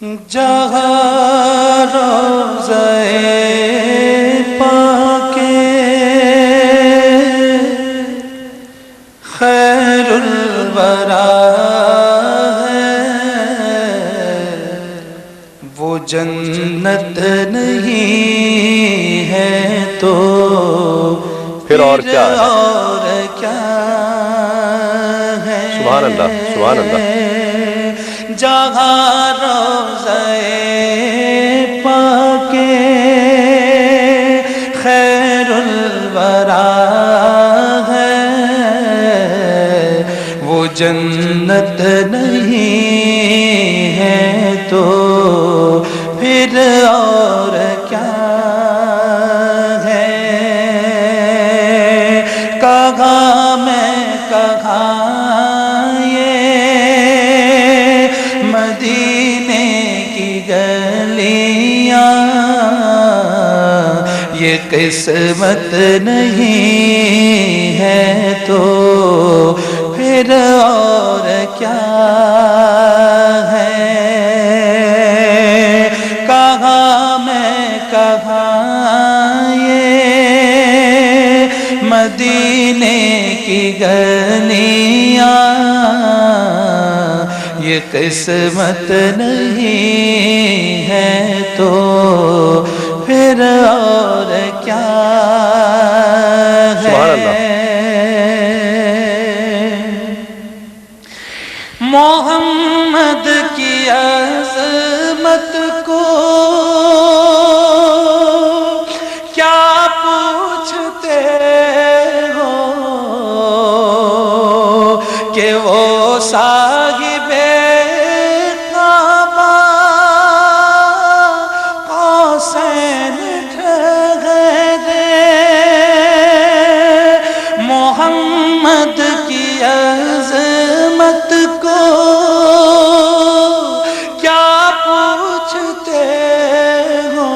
جہاں روضہ پاک خیر الورا ہے، وہ جنت نہیں ہے تو پھر اور کیا ہے؟ اور کیا ہے؟ سبحان اللہ، سبحان اللہ۔ جہاں روضہ پاک خیر الورا ہے، وہ جنت نہیں ہے تو پھر اور کیا ہے؟ کہاں میں کہاں مدینے کی گلیاں، یہ قسمت نہیں ہے تو پھر اور کیا ہے؟ کہاں میں کہاں یہ مدینے کی گلیاں، یہ قسمت نہیں ہے تو پھر اور کیا ہے؟ محمد کی عظمت کو کیا پوچھتے ہو کہ وہ صاحب کعبہ قوسین ٹھہرے۔ محمد کی عظمت کو کیا پوچھتے ہو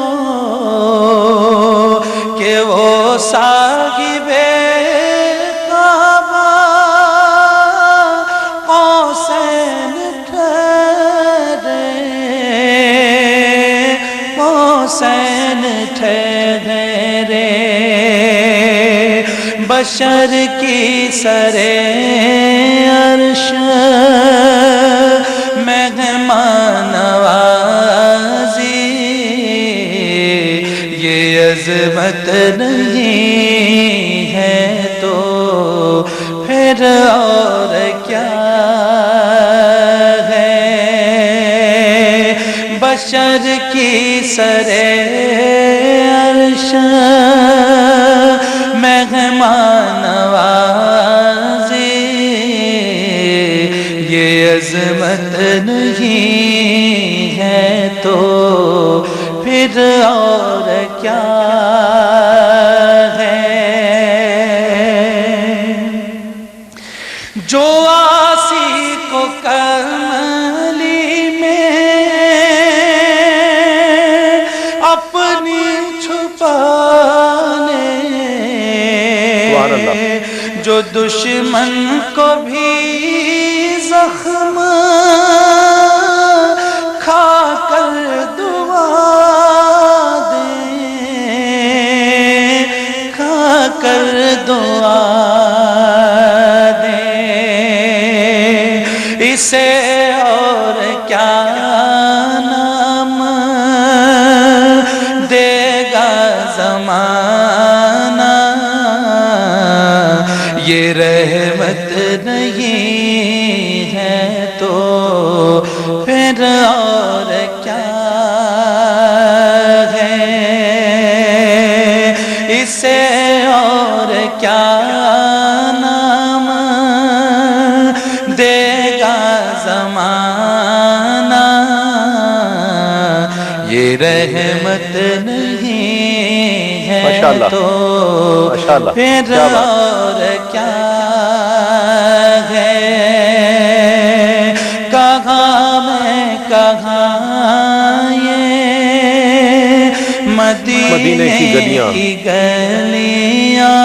کہ وہ صاحب کعبہ قوسین ٹھہرے، قوسین ٹھہرے۔ بشر کی سر عرش مہمان نوازی، یہ عظمت نہیں ہے تو پھر اور کیا ہے؟ بشر کی سر عرش مہمان نوازی، یہ عظمت نہیں ہے تو پھر اور کیا ہے؟ جو آسی کو کملی میں اپنی چھپانے، جو دشمن کو بھی زخم کھا کر دعا دے، کھا کر دعا دے، اسے اور کیا نام دے گا زمانہ؟ یہ رحمت نہیں ہے تو پھر اور کیا ہے؟ اسے اور کیا نام دے گا زمانہ؟ یہ رحمت نہیں ہے تو پھر اور کیا ہے؟ کہاں میں کہاں یہ مدینے کی گلیاں،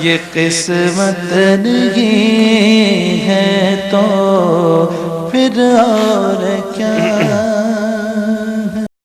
یہ قسمت نہیں ہے تو پھر پھر اور کیا